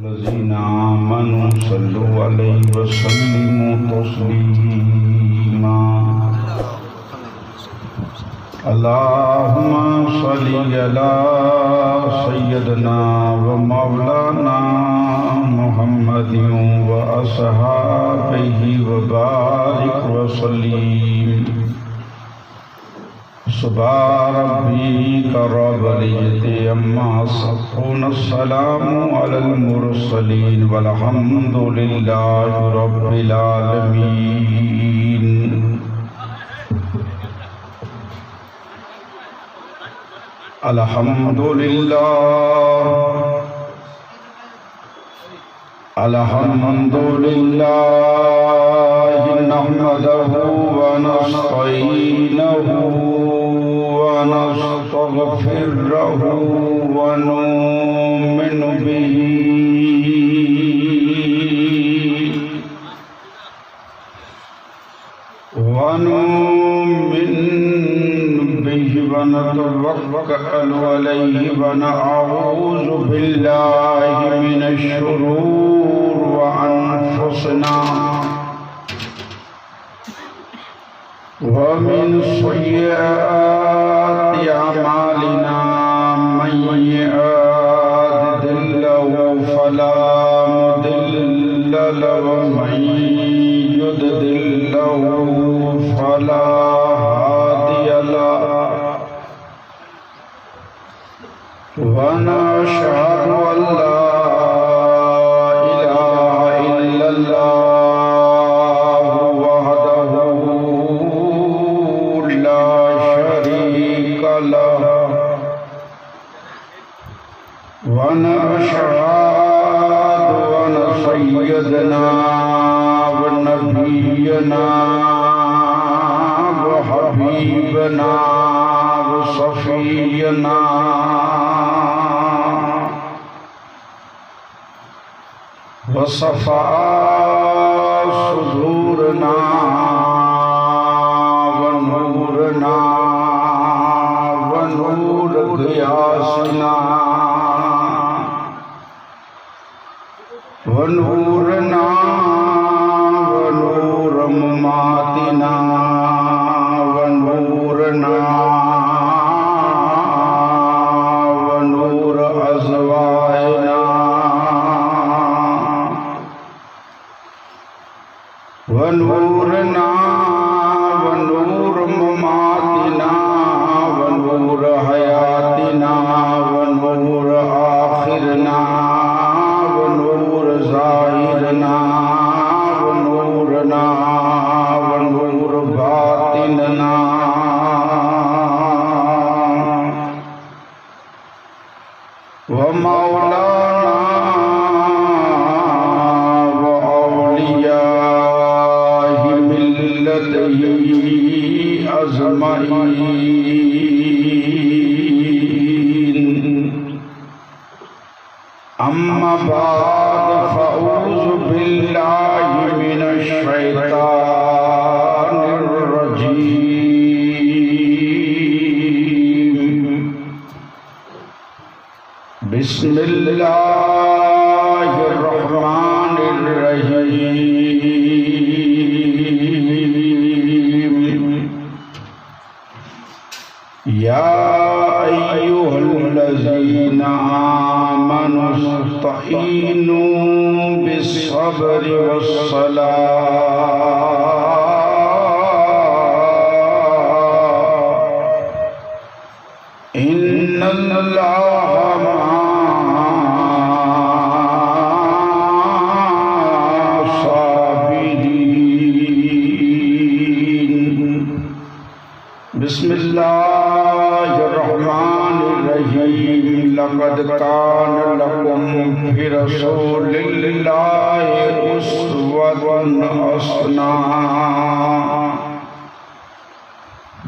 लज़ीना आमनू सल्लु अलैहि वसल्लिमू तस्लीमा। अल्लाहुम्मा सल्लि अला सय्यदना व मौलाना मुहम्मदिन व अस्हाबिही व बारिक व सल्लिम। सुभान रब्बिका रब्बिल इज्जति अम्मा यसिफून, अस्सलामु अलल मुरसलीन वल्हम्दुलिल्लाहि रब्बिल आलमीन। अल्हम्दुलिल्लाह नहमदहु व नस्तईनुहु व नस्तगफिरुहु व नुमिनु बिही व नतवक्कलु अलैहि व नऊज़ु बिल्लाहि मिनश शुरूर व अनफुसिना व मिन सय्यिआति अमालिना। मन यहदिहिल्लाहु फला मुदिल्ल लहु व मन युद्लिल्हु फला हादिय लहु। व नशहदु अल्ला इलाहा इल्लल्लाहु वहदहु ला शरीका लहु व नशहदु अन्न सय्यदना व नबियना व हबीबना व सफीयना वसफ़ा सुदूरना व नूरना व नूर ग़ियासना व नूरना व नूर ममातिना व नूरना व नूर अज़वाजना व नूरना व नूर ममातिना व नूर हयातिना व नूर आखिरना व नूर ज़ाहिरना व नूरना व नूर बातिनना व मौलाना व औलिया अज़मईन। अम्मा बाद फ़अऊज़ु बिल्लाहि मिनश शैतानिर रजीम। बिस्मिल्लाहिर रहमानिर रहीम। या अय्युहल्लज़ीना आमनू इस्तईनू बिस्सब्रि वस्सलाह इन्नल्लाहा मअस-साबिरीन। बिस्मिल्लाहिर्रहमानिर्रहीम। लक़द कान लकुम फ़ी रसूलिल्लाहि उस्वतुन हसना।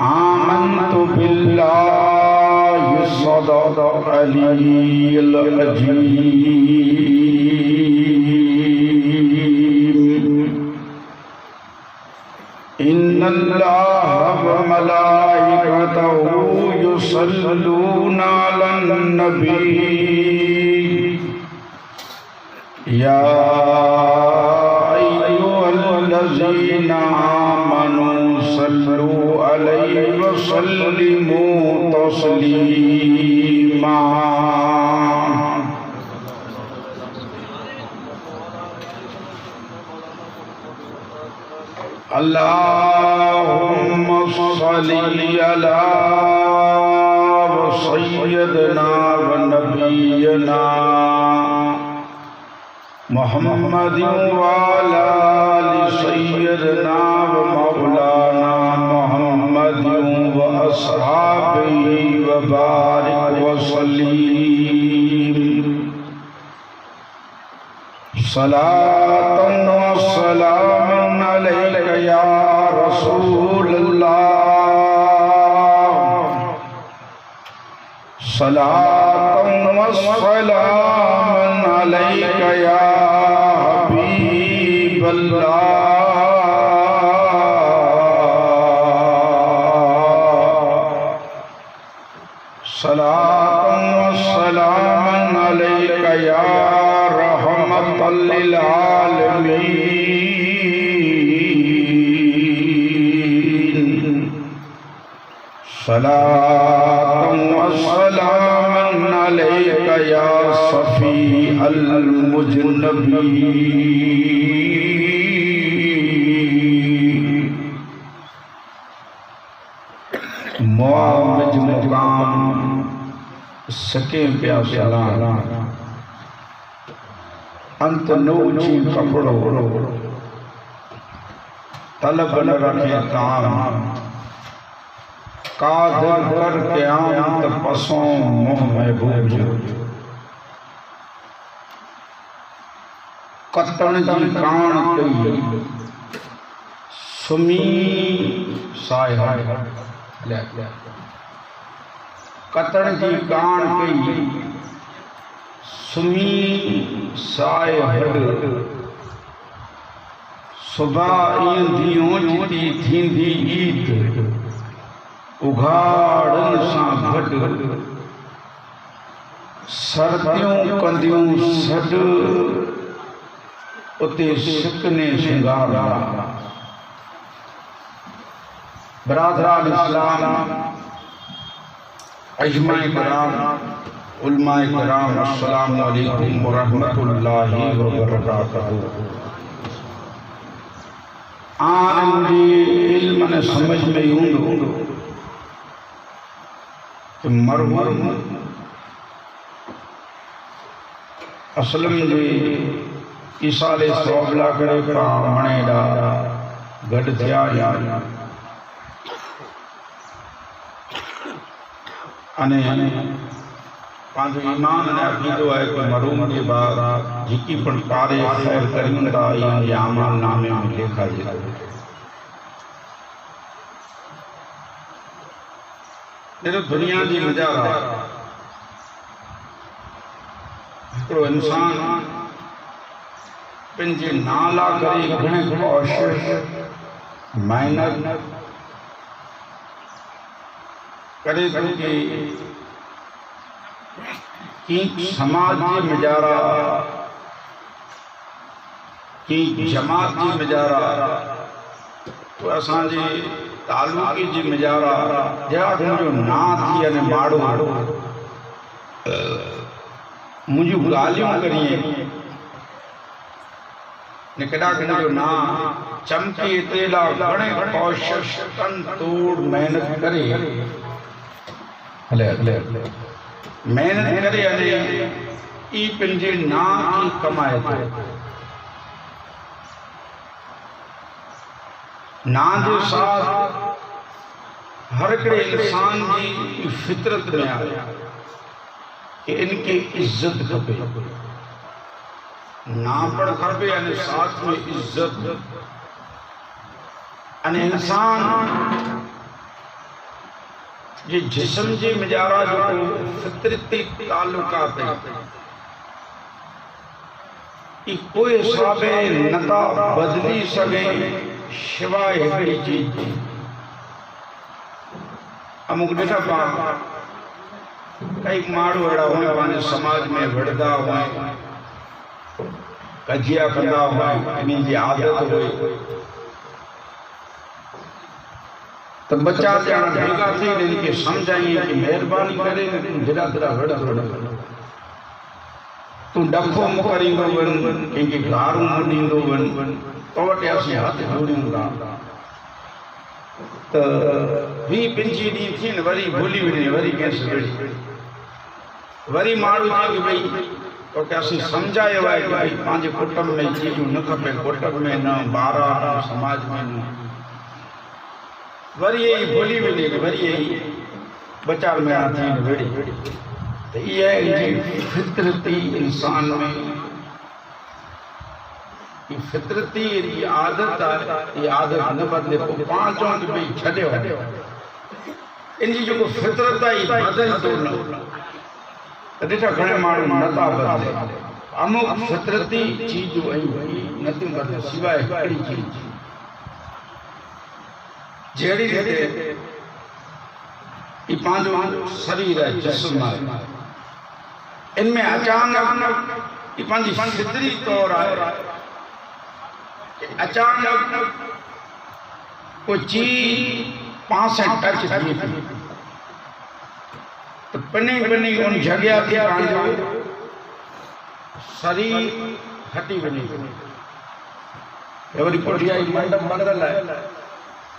आमन्तु बिल्लाहि सदक़ल अलीयुल अज़ीम। इन्नल्लाह व मलाइकतहु युसल्लूना अलन नबी या अय्युहल्लज़ीना आमनू सल्लू अलैहि व सल्लिमू तस्लीमा। अल्लाहुम्मा सल्ली अला सय्यदना व नबियना मुहम्मद व अला आलि सय्यदना व मौलाना मुहम्मद व अस्हाबिही व बारिक व सल्लीम। सलातन व सलामन अलैका या रसूलल्लाह। सलातन व सलामन अलैका या हबीबल्लाह। सलातन व सलामन अलैका या रहमतल लिल आलमीन। सलातन व सलामन अलैका या सफी अल मुजनबीन। मुआविज मुकाम सके प्यासा अंत नौची कपड़ो तलब न रखे ताम। कादर कर क़यामत पसों मुँह महबूब जो। कतण जी कान कई सुमी साय। कतण जी कान कई सुमी साय हड। सुबह ईंदी ओचिती थींदी ईद उघाड़न सां गॾु। सर्दियूं कंदियूं सॾ उते सिकने सिंगारा। बरादरान इस्लाम, अजमाए कराम, उलमाए कराम, अस्सलामु अलैकुम व रहमतुल्लाहि व बरकातहू। आन जी इल्म ने समझ में हूंदो तो मरहूम असलम जी इसाले सौबला करे पामणे दा गड थिया या अने पांजो ईमान ने अकीदो है कि मरहूम के बाद जिकी पण पारे खैर करींदा ये अमल नामे में लिखा जाए। देखो दुनिया जी नजारा हिकिड़ो इंसान पंहिंजे नाला करे घणे कोशिश मेहनत करे थो कि समाज जी मिजारा की जमात जी मिजारा तो असांजे तालुके जी मिजारा जहिड़ा मुंहिंजो ना थी अने माड़ो मुंहिंजूं ॻाल्हियूं करिए ने केॾा मुंहिंजो ना चमके तेला घणे कोशिश तन तोड़ मेहनत करे मेहनत करे अने ई पंहिंजे ना की कमाए थो। ना जो साथ हर हिकिड़े इंसान जी फितरत में आहे कि इनके इज्जत खपे। ना पण खपे अने साथ में इज्जत। अने इंसान जे जिस्म जे मिजारा जो फितरती ताल्लुकात ई कोई हिसाबे नथा बदली सघे सिवाय हिकिड़ी चीज अमुक ॾिठा पाण कई माण्हू अहिड़ा हुआ पंहिंजे समाज में विढ़ंदा हुआ कजिया कंदा हुआ इन्हीं की आदत हुई तो बच्चा ॼण भेगा थी इनके समझाइए कि मेहरबानी करे तू जरा जरा वड़ तू डखो मुकरींदो वन कंहिंखे गारूं ॾींदो वन तो वटि असीं हथ जोड़ियूं था त 20-25 ॾींहं थियनि वरी भुली वञे वरी कंहिंसां विढ़ी वरी माण्हू चए कि भई तोखे असीं सम्झायो आहे कि भई पंहिंजे कुटुंब में चीजूं न खपे कुटुंब में न ॿार न समाज में न वरी यही भुली वञे वरी यही ॿ 4 महीना थियनि विढ़ी तो ये फितरती इंसान में ये फितरती ये आदत है ये आदत न बदले को पांचों के भाई छड़े हो इनकी जो फितरत है बदल तो न ॾिठा घणे माण्हू नथा बदले अमुक फितरती चीजूं आहियूं नथियूं बदले सिवाय हिकिड़ी चीज जहिड़ी रीते ये पांचो शरीर है जिस्म है इनमें अचानक ये पांची फितरी तौर है अचानक कोई चीज पास से टच थी तो पनी पनी उन जगह के पांचो शरीर हटी बनी एवरी कोठिया मंडप बंदल है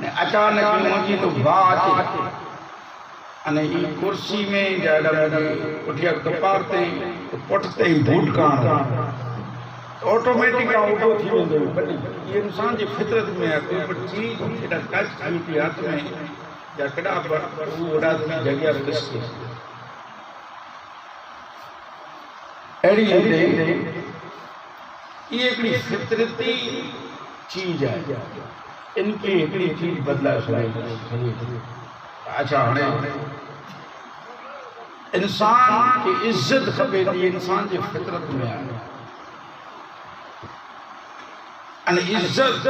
ने अचानक मुझी तो बात अने ई कुर्सी में जाड़ा उठिया कपारते तो पुठते ही बूट कान ऑटोमेटिक उठो थी वेंदो ये इंसान जी फितरत में है कोई पर चीज एडा टच थी हाथ में या कड़ा वो ओडा थी जगह रिस्क एड़ी ये एकड़ी फितरती चीज है इनकी एकड़ी चीज बदला अच्छा हाणे इंसान की इज्जत खपे थी इंसान जी फितरत में आहे अने इज्जत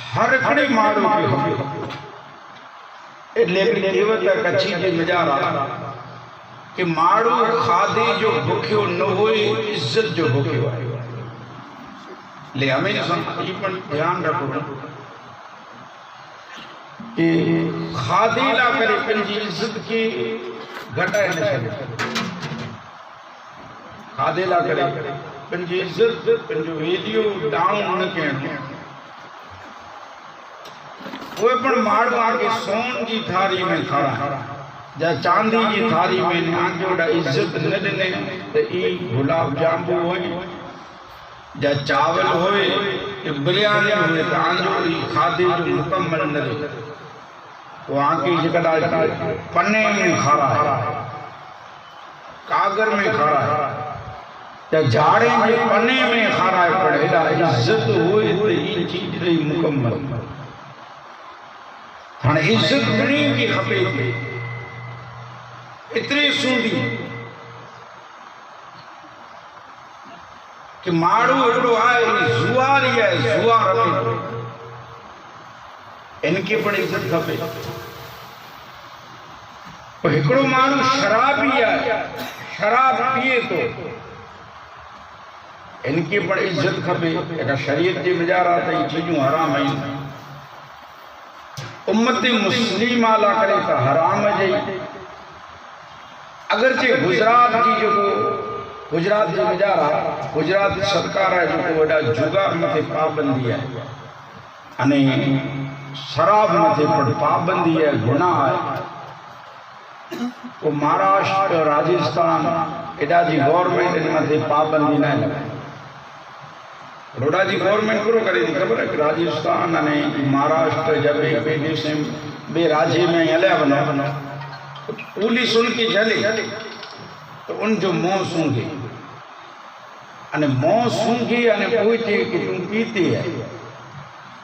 हर हिकिड़े माण्हू खे खपे लेकिन कहेवत कच्छी जे मिजारा कि माण्हू खाधे जो भुखियो न होए इज्जत जो भुखियो आहे ले हमेशा ई पण ध्यान रखो कि खाधे ला करे पंहिंजी इज्जत खे घटाए न छॾे खाधे ला करे पंहिंजी इज्जत पंहिंजो वैल्यू डाउन न करणो कोई पण माण्हू आके सोन जी थारी में खाराए या चांदी जी थारी में आके ओड़ा इज्जत न ॾिने त ई गुलाब जांबू होए या चावल होए या बिरयानी होए त आंजो ई खाधे जो मुकम्मल न रहे वो आके जकड़ा पन्ने में खारा है कागर में खारा है या झाड़े में पन्ने में खारा है पर एडा इज्जत होए तो ये चीज रही मुकम्मल हाणे इज्जत घणी की खपे थी इतनी सूंदी कि माण्हू एड़ो आहे जुआरी है जुआ रखे इनके पण इज्जत खपे हिकिड़ो माण्हू शराबी आहे शराब पिए तो इनके पण इज्जत खपे अगर शरीयत जे मिजारा त ई चीजूं हराम आहिनि उम्मत मुस्लिम ला करे त हराम जे अगरचे गुजरात जी जो गुजरात जे मिजारा गुजरात सरकार है जो वडा जुगार मथे पाबंदी है अने शराब मथे पर पाबंदी है गुनाह है वो महाराष्ट्र राजस्थान एडा जी गवर्नमेंट इन मथे पाबंदी न लगाए रोडा जी गवर्नमेंट करो करे थी खबर है राजस्थान अने महाराष्ट्र जब बे राज्य में हलिया वञो पुलिस उनकी झले तो उन जो मुंह सूंघे अने मुंह सूंघी अने कोई थे कि तुम पीती है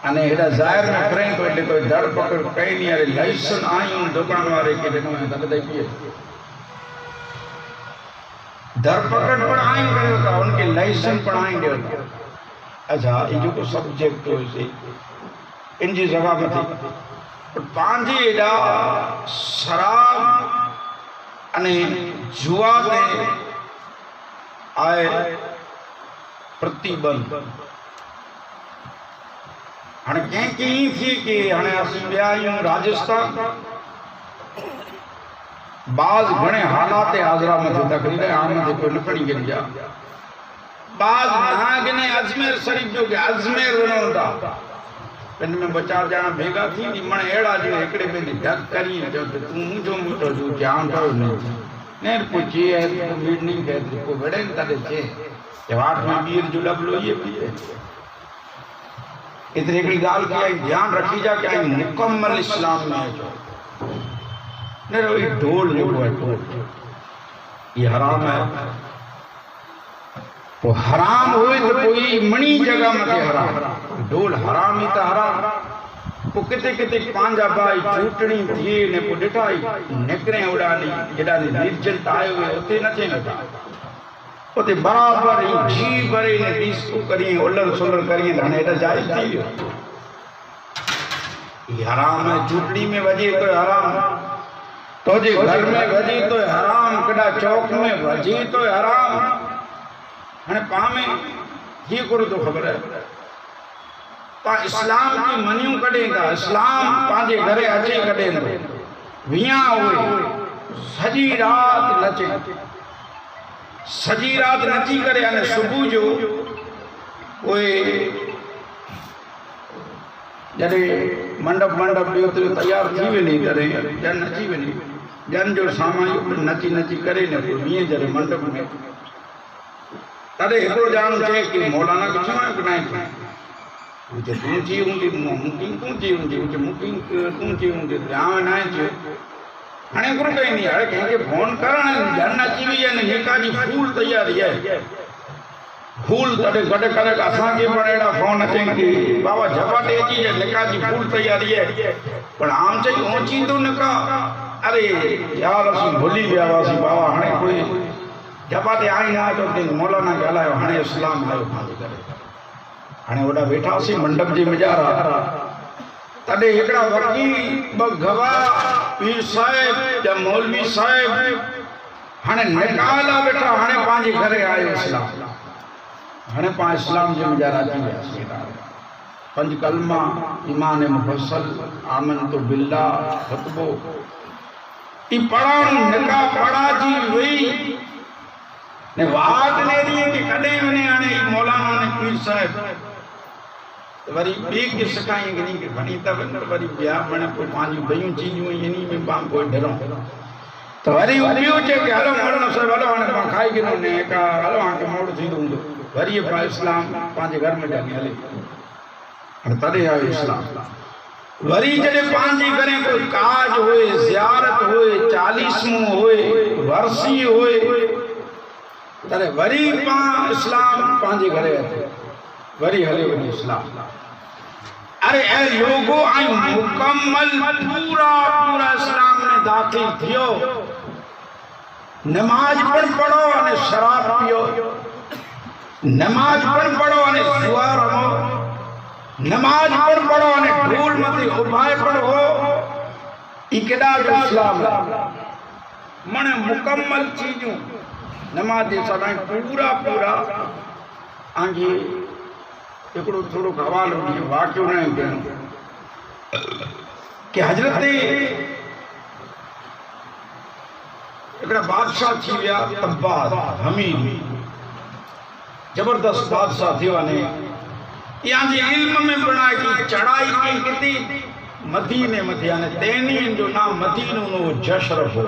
अने एडा जाहिर में करें तो એટલે કોઈ ધરપકડ કઈ નહીં અરે લાયસન્સ આયું દુકાન વાળે કે દેનો તને પીએ धरपकड़ पण आइन कयो था उनके लाइसेंस पण आइन दियो था अच्छा ये जो सब्जेक्ट हो से इन जी जगह में थी पांजी एडा शराब अने जुआ ते आए प्रतिबंध हाणे कंहिंखे ईअं थी कि हाणे असीं विया आहियूं राजस्थान बाज़ घणे हालात हाज़रा मथे तकरीर आमद कोई न खणी गिन जा बाज़ ना गिने अजमेर शरीफ जो कि अजमेर वञूं था इन में ॿ चारि ॼणा भेगा थी मन अहिड़ा जो हिकिड़े ॿिए खे ढक करी चयो त तूं मुंहिंजो मुठो जो जान तो न पूछी है तो मीटिंग कहते को बड़े तले छे जवाब में बीर जो डबलो ये पिए इतनी एकड़ी गाल की ध्यान रखी जा कि मुकम्मल इस्लाम में जो न रो ढोल जो है ढोल ये हराम है तो हराम हुए तो कोई मणी जगह में हराम ढोल हराम ही तो हराम तो किते किते पांजा भाई चूटणी थी ने पो डिठाई निकरे उड़ानी जडानी निर्जन आयो हुए उते न थे नथा उते बराबर ही जी भरे ने डिस्को करी उलर सुलर करी धाने एटा जायज थी ये हराम है चूटणी में वजे तो हराम तो जे घर में वजे तो हराम कड़ा चौक में वजे तो हराम हने पामे ये करो तो खबर है पा इस्लाम की मनियूं कढे था इस्लाम पांजे घरे अचे कढे न विया हुए सजी रात नची करे अने सुबह जो ओए जडे मंडप ॿियो तैयार थी वञे करे जन नची वञे जन जो सामान नची करे न वीह जरे मंडप में तॾहिं हिकिड़ो ॼाणो चए कि मौलाना किथां आयो कि न मुझे पूंजी हूंदी मुकिंग पूंजी हूंदी मुझे मुकिंग पूंजी हूंदी ध्यान न आहे हाणे गुरु कहीं हाणे कंहिंखे फोन करण जन अची वई आहे निका जी फूल तैयारी आहे फूल तॾहिं गॾु करे असांखे पण अहिड़ा फोन अचनि कि बाबा झपाटे अची जे निका जी फूल तैयारी आहे पण आम चई ओची थो निका अरे यार असीं भुली विया हुआसीं बाबा हाणे कोई झपाटे आई ना तो मौलाना खे हलायो हाणे इस्लाम आयो पंहिंजे करे हाणे ओॾा वेठासीं मंडप जे मिजारा तॾहिं हिकिड़ा वकील ॿ गवाह पीर साहिब या मौलवी साहिब हाणे निकाह लाइ वेठा हाणे पंहिंजे घरे आयो इस्लाम हाणे पाण इस्लाम जे मिजारा अची वियासीं पंज कलमा ईमान मुफस्सल आमनतु बिल्लाह खुतबो ई पढ़ण निकाह पढ़ाजी वई ने वाद ने दी कि कदे वने आने मौलाना ने पीर साहब वरी बे के सकाई गनी के घणी तब वरी बिया मने को पांजी बयूं चीजूं इनी में बा कोई डरो तो वरी उबियो जे के हलो मौलाना साहब हलो हाने पा खाई के ने का हलो हां के मोड़ थी दूंदो वरी पा इस्लाम पांजे घर में जाके हले अन तदे आयो इस्लाम वरी जड़े पांजी घरे कोई काज होए ज़ियारत होए 40वां होए वर्सी होए तरे वरी पा इस्लाम पांजे घरे अचे वरी हले वनी इस्लाम अरे ए लोगो आई मुकम्मल पूरा इस्लाम में दाखिल थियो नमाज पढ़ो अने शराब पियो नमाज पढ़ो अने जुआ रमो नमाज पढ़ो अने ढोल मथे उभाए पढ़ो ई केड़ा जो इस्लाम मने मुकम्मल चीजूं नमाज सदाई पूरा आंगे एकड़ो थोड़ो हवालो दी वाक्यो न कयो कि हजरत एकड़ा बादशाह थी विया तब्बाद हमीद जबरदस्त बादशाह थियो ने या जे इल्म में बणाए की चढ़ाई की किती मदीने मथे यानी तैनीन जो नाम मदीनो नो जशर हो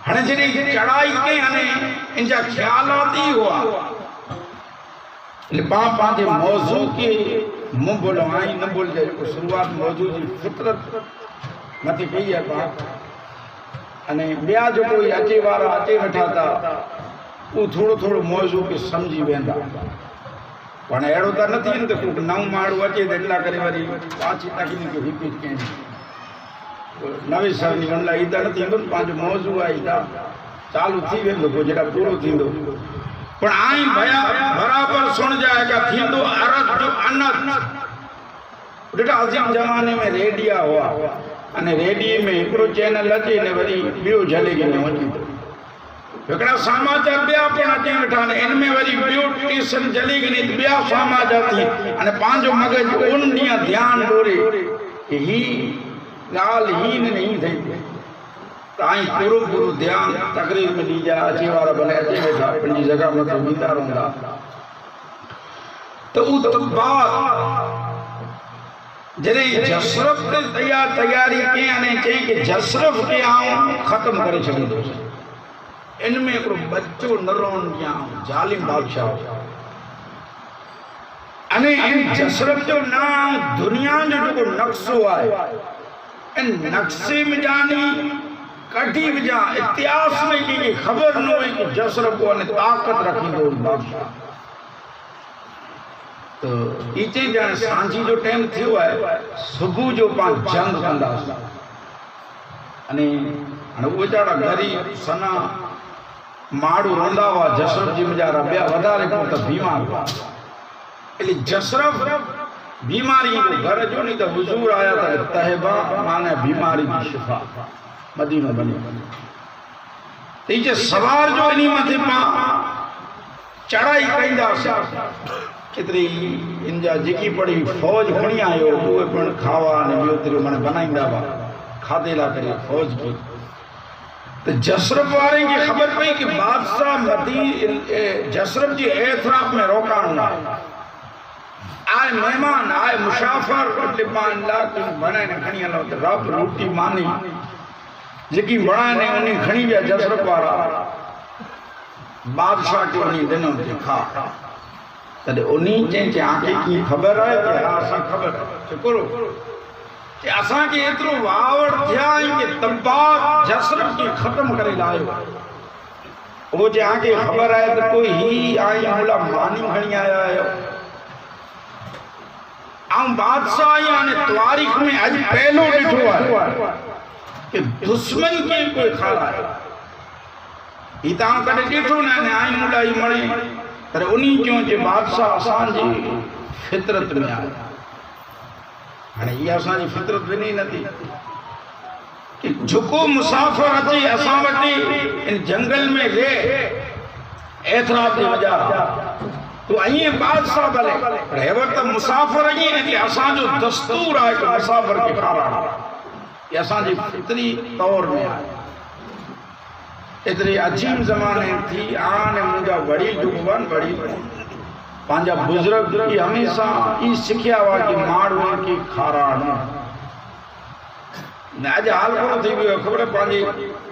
हने जड़ी चढ़ाई के हने इनजा ख्यालात ही हुआ लिपा पांजे मौजू के मुंह बोलवाई न बोल जाए को शुरुआत मौजू की फितरत मती कही है बात अने बिया जो कोई अचे वारा अचे वेठा था वो थोड़ो मौजू के समझी वेंदा पण एड़ो त न थी त को नव माण्हू अचे त इला करे वरी पाछी तकनीक के रिपीट कई नवे साल नी वनला इदा न थींदो पांजो मौजू आई ता चालू थी वेंदो को जेड़ा पूरो थींदो पण आई भया बराबर सुन जाएगा थींदो अरद जो अनत डेटा अजीम जमाने में रेडिया हुआ अने रेडियो में एकड़ो चैनल अचे ने वरी बियो झले के वञी एकड़ा समाचार बिया पण अचे वेठा ने इन में वरी बियो केसन जली गनी बिया सामा जाती अने पांजो मगज उन दिया ध्यान डोरे कि ही गाल ही नहीं थई ताई पूरो ध्यान तकरीर में दी जा अचे वाला बने अचे वेठा पंहिंजी जगह मथे बींदा रहंदा तो उत बात जरे जसरफ ते तैयारी के अने चे कि जसरफ के आऊं खत्म करे छडींदो इनमें एक बच्चो न रोन दिया जालिम बादशाह अने इन जसरफ जो नाम दुनिया जो जो नक्शो आए इन नक्शे में जानी कटी विजा इतिहास में की खबर न हुई कि जसरफ को अने ताकत रखी दो बादशाह तो इचे जन सांझी जो टाइम थियो है सुबह जो पां जंग कंदास अने अने उजाड़ा गरीब सना माड़ू रोंदा हुआ जसरफ जी मजारा बिया वधारे को तो बीमार हुआ એટલે जसरफ बीमारी को घर जो नहीं तो हुजूर आया था तहबा माने बीमारी की शिफा मदीना बनी तो ये सवार जो इन्हीं मथे पा चढ़ाई कईंदा केतरी इनजा जेकी पड़ी फौज खणी आयो उहे पण खावा ने बियो तरी मन बनाईंदा वा खादे ला करे फौज की तो जसरफ वाले की खबर पई कि बादशाह मदी जसरफ जी एतराफ में रोकाण आए मेहमान आए मुसाफिर એટલે 5 लाख बनाने खणी हलो तो रब रोटी मानी जेकी बनाने उन्हें खणी विया जसरफ वाला बादशाह के उन्हें दिनों के खा तदे उन्हीं जे आके की खबर है कि असा खबर शुक्र कि असा के इतरो वावड़ थिया कि तबाक जसरफ की खत्म करे लायो वो जे आके खबर है तो कोई ही आई मोला मानी खणी आया है आऊं बादशाह यानी तारीख में आज पहलो डिठो है कि दुश्मन के कोई खाला है इता कदे डिठो ना ने आई मोला ही मणी पर उन्हीं क्यों जे बादशाह आसान जी फितरत में आया हाने ये आसान जी फितरत बनी नथी कि झुको मुसाफिर अचे असा वटी इन जंगल में रे एतराफ दे वजह तो अये बादशाह भले रहवर त मुसाफिर अये कि असा जो दस्तूर है कि मुसाफिर के खारा ये असा जी फितरी तौर में आया इतने अजीब जमाने थी आने मुझा बड़ी जुबान बड़ी पांजा बुजुर्ग की हमेशा ई सिखिया हुआ कि माड़ू की खाराण न आज हाल करो थी भी खबर पांजे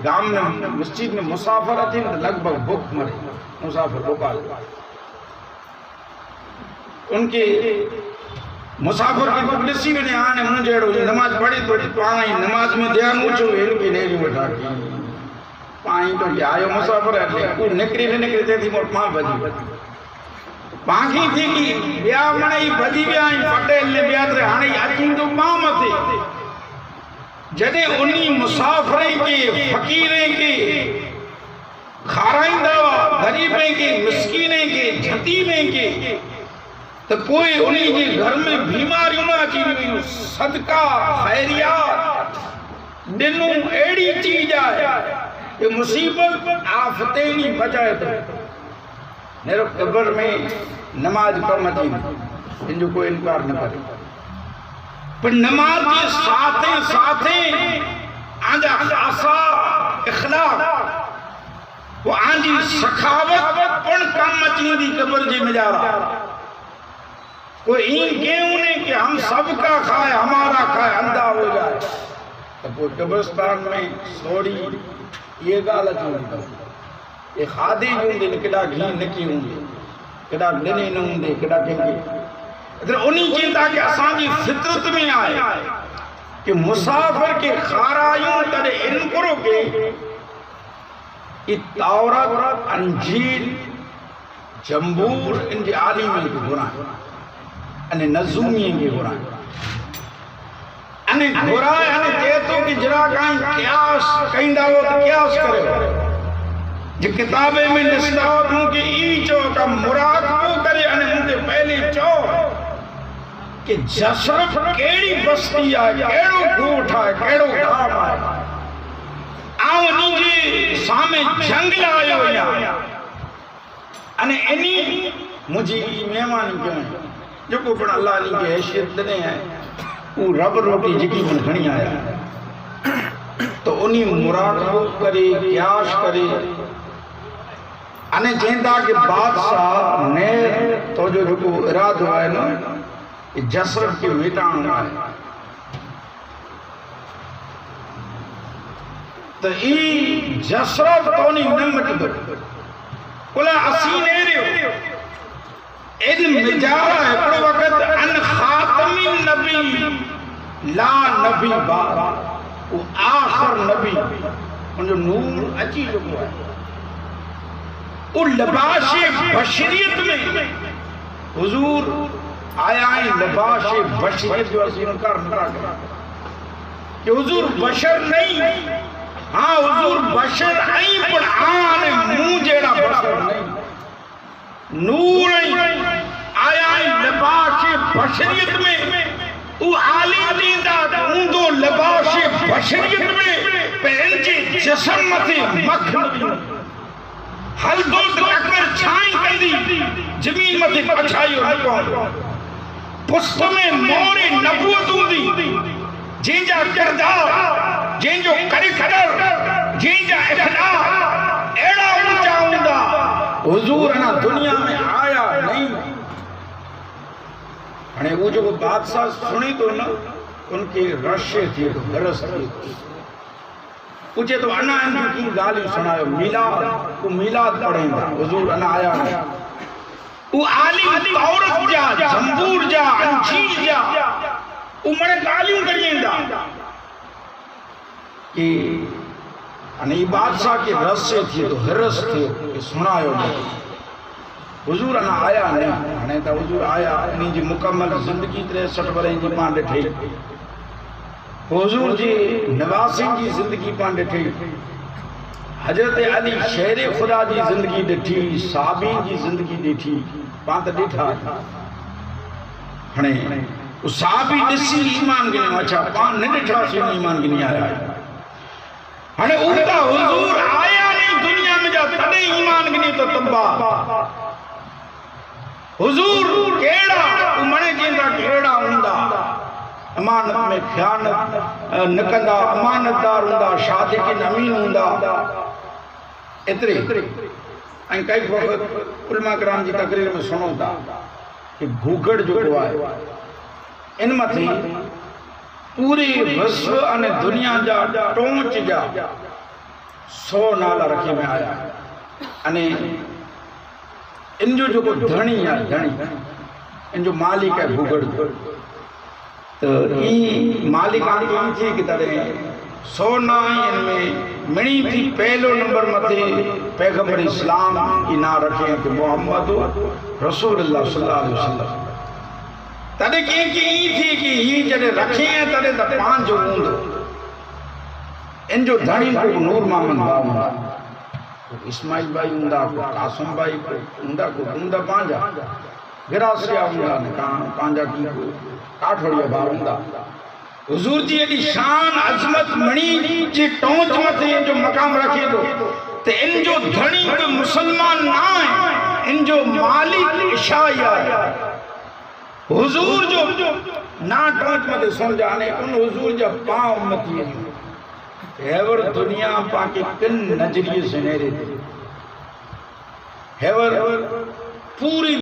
गांव में मस्जिद में मुसाफिर थी लगभग भूख मरे मुसाफिर गोपाल उनके मुसाफिर के को ॾिसी वञे हाणे मुंहिंजो जहिड़ो नमाज पढ़े तो पाण ई नमाज में ध्यान ऊंचो इनकी नेरी वेठा पाई तो क्या आयो मुसाफिर है कोई निकरी थे थी मोर 5 बजे पाखी थी कि बिया मणई बजी बिया पटेल ने बिया रे हाणे अची तो मां मथे जदे उन्हीं मुसाफिर के फकीरे के खाराइंदा गरीबे के मिस्कीने के यतीमे के तो कोई उन्हीं के घर में बीमारियों ना अची वई सदका खैरियत दिनू एड़ी चीज है ये मुसीबत आफते नहीं बचाए तो मेरे कब्र में नमाज कम थी इनको कोई इनकार न करे पर नमाज के साथे साथे आंजा खासा इखलाक वो आंजी सखावत पण काम अची दी कब्र जी मजारा कोई इन क्यों ने कि हम सबका खाए हमारा खाए अंधा हो जाए तो कोई कब्रिस्तान में सोड़ी ये गाल अची ये खादी हूंदी केॾा घी निकी हूंदी केॾा ॾिनी न हूंदी केॾा कंहिंखे उन्हीं चिंता के असांजी फितरत में आए कि मुसाफिर के खारायूं तॾे इन करो के तौरात अंजील जंबूर इन जे आलिम के घुराए अने नज़ूमी के घुराए अने घुराए अने चेतो कि जरा काई क़यास कईंदा हो तो क़यास करे जे किताबे में लिखदा हो कि ई चो का मुरादो करे अने मुझे पहले चो कि जसरफ केड़ी बस्ती है केड़ो गोठ है केड़ो गांव है आव नीजे सामे जंग लायो या अने एनी मुझी मेहमान क्यों जो को पण अल्लाह नी के हैसियत दने है वो रब रोटी जिकी मन खणी आया तो उन्हीं मुरादबो करे क्यास करे अने जेंदा के बादशाह ने तो जो इरादो है ना जसरत के मिटाण है तो ई जसरत तो नहीं नमट दो बोला असी ने रियो इन मिजारा है पर वक्त अन खातमी नबी ला नबी बा वो आखिर नबी उन जो नूर अची चुको है वो लिबास बशरियत में हुजूर आया है लिबास बशरियत जो असी इनकार न करा कि हुजूर बशर नहीं हाँ हुजूर बशर आई पर आने मुंह जेड़ा बशर नहीं नूर आया है लिबास बशरियत में वो आली दीदा उंदो लिबास बशरियत में पंहिंजे जिस्म मथे मखन हल्दो टकर छाई कंदी जमीन मथे पछायो न पवंदो पुष्प में मोरे नबूवत हूंदी जंहिंजा किरदार जंहिंजो करिखर जंहिंजा इखलाक अहिड़ा ऊंचा हूंदा हुजूर अना दुनिया में आया नहीं अने वो जो बादशाह सुनी तो ना उनके रशे थी तो गरज थी पूछे तो अना इनकी गाली सुनायो मिलाद को मिलाद पढ़ेंदा हुजूर अना आया वो आली औरत जा जंबूर जा अंजीर जा वो मने गालियों करिएंदा कि अने बादशाह के रस्से थी तो हिरस थी कि सुनायो हुजूर अना आया नहीं हाणे तो हुजूर आया इन जी मुकम्मल जिंदगी 63 वरह जी पाण ॾिठी हुजूर जी नवासी की जिंदगी पाण ॾिठी हजरत अली शेर खुदा जी जिंदगी ॾिठी साहबीन जी जिंदगी ॾिठी पाण त ॾिठा हाणे साहबी ॾिसी ईमान गिनो अच्छा पाण न ॾिठासीं ईमान गिनी आया हाणे उल्टा हुजूर आया नहीं दुनिया में जा तॾहिं ईमान गिनी तो तब्बा हुजूर केड़ा मने जेंदा केड़ा हुंदा अमानत में ख़यानत न कंदा अमानतदार हुंदा शादिक़िन अमीन हुंदा एतरे ऐं कई वक़्त उलमा कराम जी तकरीर में सुनो था कि भूगड़ जो है इन मथे पूरे विश्व अने दुनिया जा टोंच जा 100 नाला रखे में आया अने इन जो धनी है धनी इन जो मालिक है भूगड़ तो ई मालिकान थी कि तरह 100 ना इनमें मिणी थी पहलो नंबर मथे पैगंबर इस्लाम की ना रखे कि मोहम्मद रसूलुल्लाह सल्लल्लाहु अलैहि वसल्लम तदे के ई थी कि ही जड़े रखे हैं तदे त पांच जो हूंदो इन जो धनी को नूर मोहम्मद बाबा इस्माइल भाई हुंदा को कासिम भाई को हुंदा को हुंदा पांजा गिरासिया हुंदा ने पांजा की को काठोड़िया बार हुंदा हुजूर जी एडी शान अजमत मणि जी टोंच मथे जो मकाम रखे दो ते इन जो धनी को मुसलमान ना है इन जो मालिक इशाया हुजूर जो ना टोंच मथे सुन जाने उन हुजूर जा पांव मथी हेवर दुनिया पाके किन नजरिए से नेरे हेवर पूरी